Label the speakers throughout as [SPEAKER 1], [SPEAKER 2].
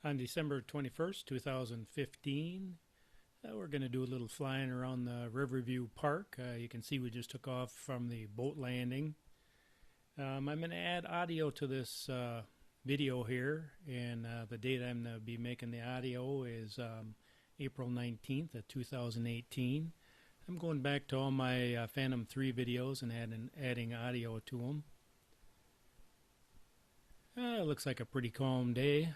[SPEAKER 1] On December 21st, 2015, we're going to do a little flying around the Riverview Park. You can see we just took off from the boat landing. I'm going to add audio to this video here, and the date I'm going to be making the audio is April 19th of 2018. I'm going back to all my Phantom 3 videos and adding audio to them. It looks like a pretty calm day.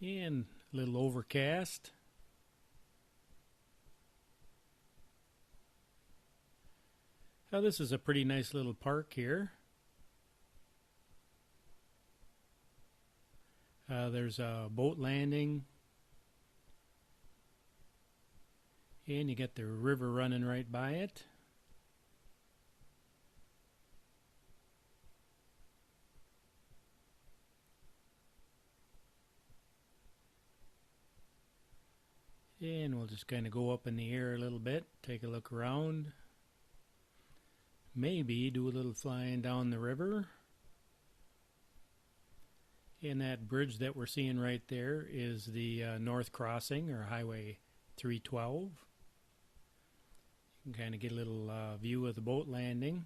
[SPEAKER 1] And a little overcast. Now this is a pretty nice little park here. There's a boat landing. And you get the river running right by it. And we'll just kind of go up in the air a little bit, take a look around. Maybe do a little flying down the river. And that bridge that we're seeing right there is the North Crossing, or Highway 312. You can kind of get a little view of the boat landing.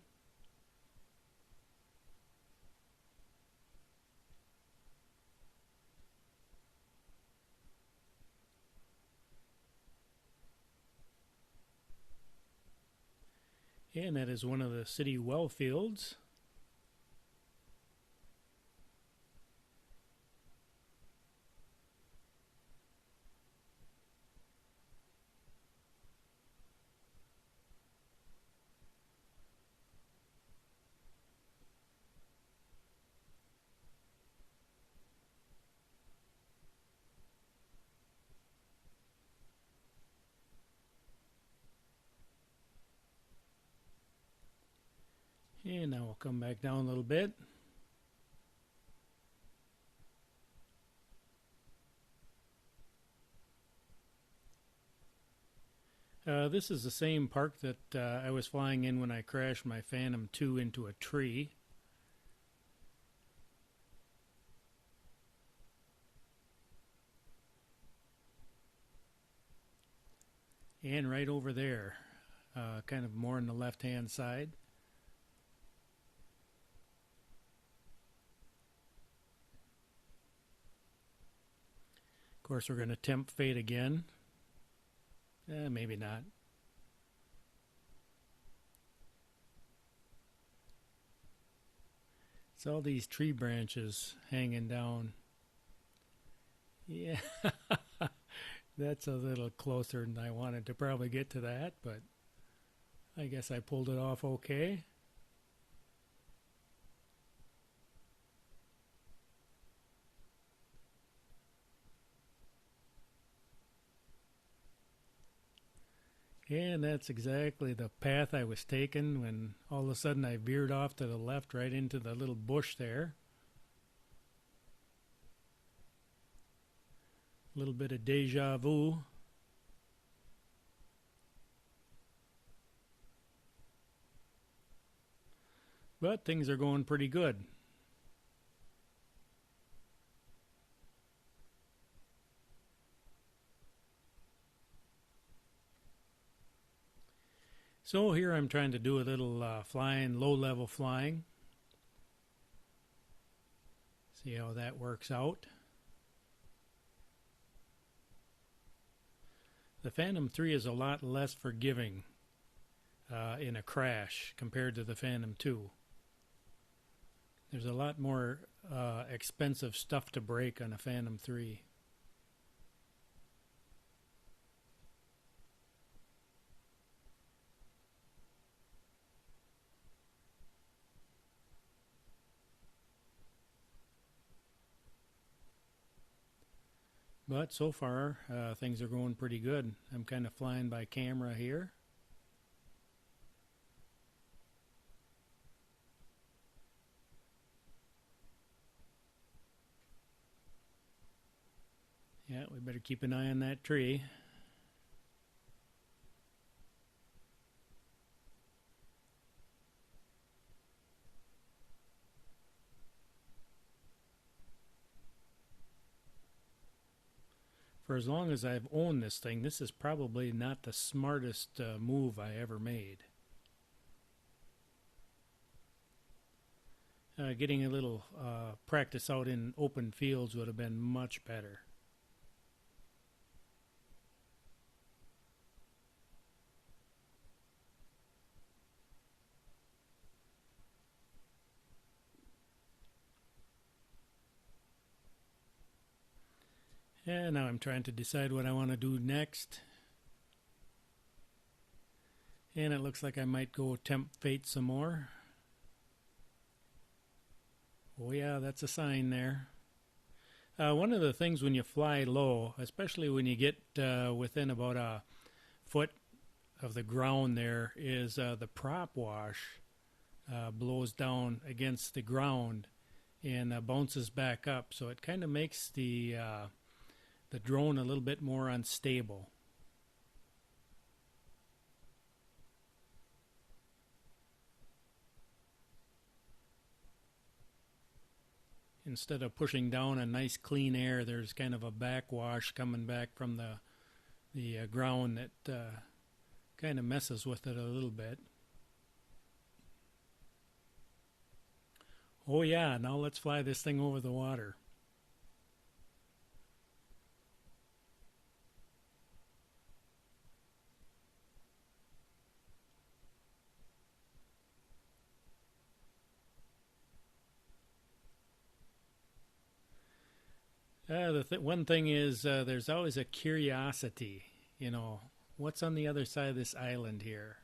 [SPEAKER 1] And that is one of the city well fields. And now we'll come back down a little bit. This is the same park that I was flying in when I crashed my Phantom 2 into a tree. And right over there, kind of more on the left-hand side. Of course, we're going to tempt fate again. Maybe not. It's all these tree branches hanging down. Yeah, that's a little closer than I wanted to probably get to that, but I guess I pulled it off okay. And that's exactly the path I was taking when all of a sudden I veered off to the left right into the little bush there. A little bit of deja vu. But things are going pretty good. So here I'm trying to do a little flying, low-level flying. See how that works out. The Phantom 3 is a lot less forgiving in a crash compared to the Phantom 2. There's a lot more expensive stuff to break on a Phantom 3. But so far, things are going pretty good. I'm kind of flying by camera here. Yeah, we better keep an eye on that tree. For as long as I've owned this thing, this is probably not the smartest move I ever made. Getting a little practice out in open fields would have been much better. And now I'm trying to decide what I want to do next. And it looks like I might go tempt fate some more. Oh yeah, that's a sign there. One of the things when you fly low, especially when you get within about a foot of the ground there, is the prop wash blows down against the ground and bounces back up. So it kind of makes the drone a little bit more unstable. Instead of pushing down a nice clean air, there's kind of a backwash coming back from the ground that kind of messes with it a little bit. Oh yeah, now let's fly this thing over the water. One thing is there's always a curiosity, what's on the other side of this island here?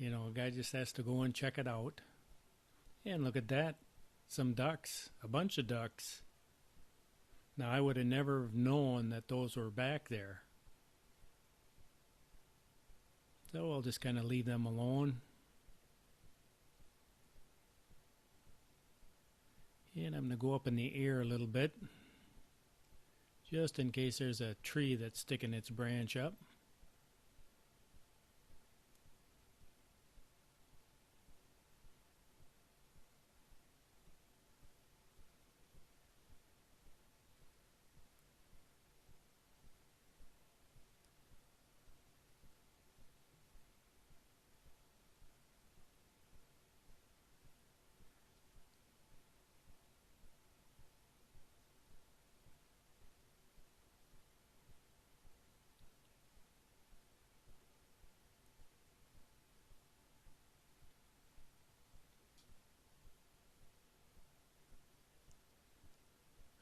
[SPEAKER 1] A guy just has to go and check it out. And look at that, some ducks, a bunch of ducks. Now I would have never known that those were back there. So I'll just kind of leave them alone. And I'm going to go up in the air a little bit, just in case there's a tree that's sticking its branch up.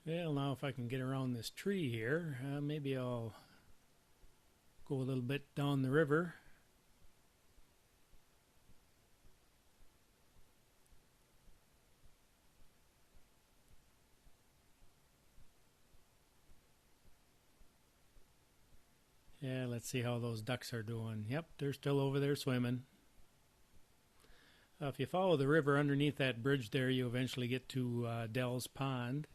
[SPEAKER 1] Well, now if I can get around this tree here, maybe I'll go a little bit down the river. Yeah, let's see how those ducks are doing. Yep, they're still over there swimming. If you follow the river underneath that bridge there, you eventually get to Dell's Pond.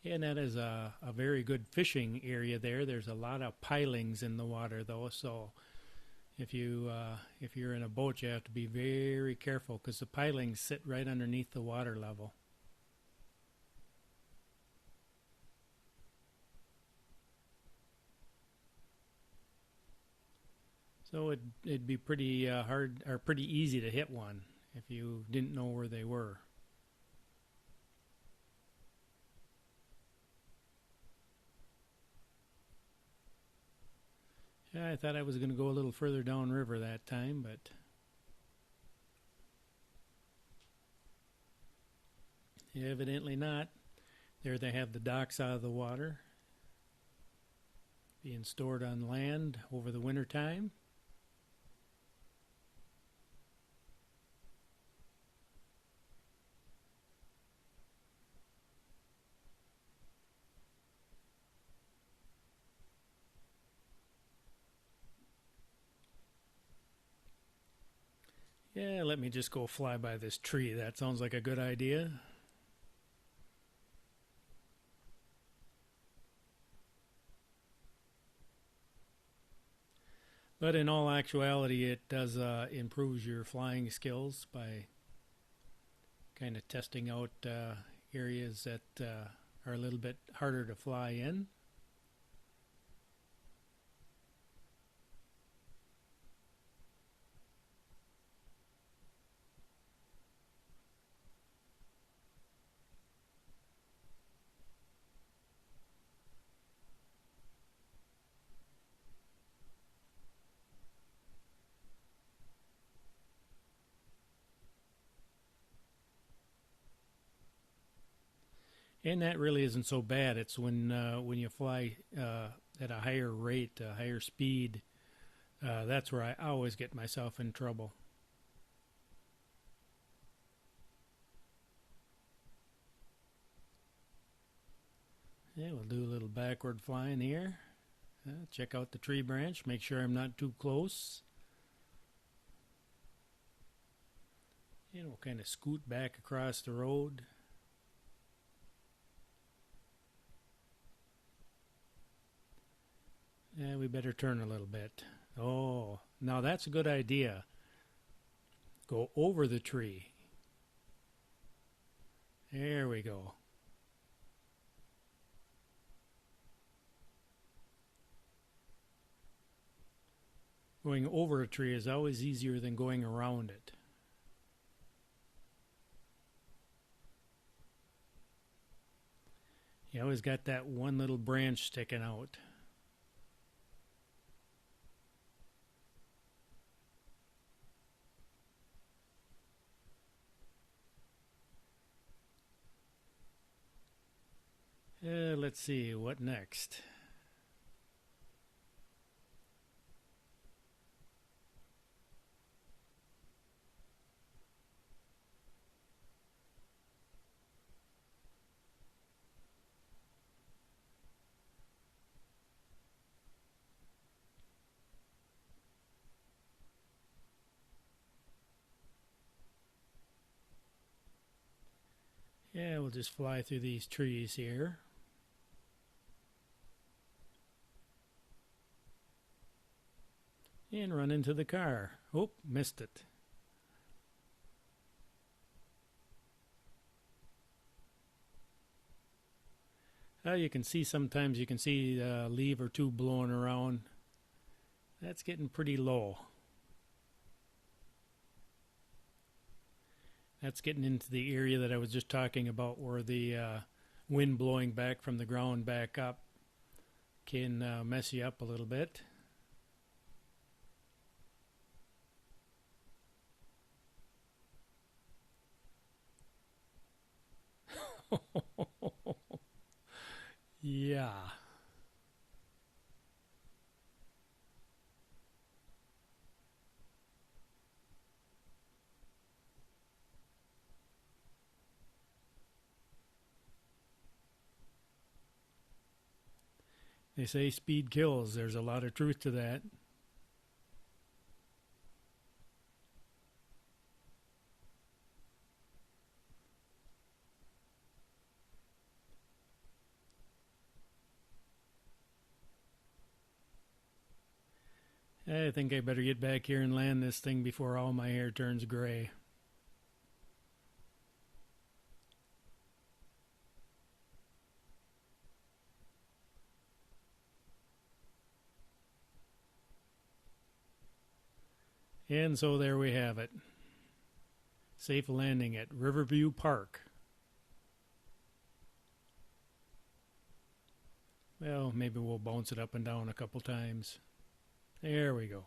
[SPEAKER 1] And that is a very good fishing area there. There's a lot of pilings in the water, though, so if you're in a boat, you have to be very careful because the pilings sit right underneath the water level. So it'd be pretty hard or pretty easy to hit one if you didn't know where they were. Yeah, I thought I was going to go a little further downriver that time, but evidently not. There they have the docks out of the water, being stored on land over the winter time. Yeah, let me just go fly by this tree. That sounds like a good idea. But in all actuality, it does improve your flying skills by kind of testing out areas that are a little bit harder to fly in. And that really isn't so bad. It's when you fly at a higher rate, a higher speed, that's where I always get myself in trouble. Yeah, we'll do a little backward flying here. Check out the tree branch, make sure I'm not too close. And we'll kind of scoot back across the road. Yeah, we better turn a little bit. Oh, now that's a good idea. Go over the tree. There we go. Going over a tree is always easier than going around it. You always got that one little branch sticking out. Let's see, what next? Yeah, we'll just fly through these trees here. And run into the car. Oh, missed it. You can see sometimes you can see a leaf or two blowing around. That's getting pretty low. That's getting into the area that I was just talking about where the wind blowing back from the ground back up can mess you up a little bit. Yeah. They say speed kills. There's a lot of truth to that. I think I better get back here and land this thing before all my hair turns gray. And so there we have it. Safe landing at Riverview Park. Well, maybe we'll bounce it up and down a couple times. There we go.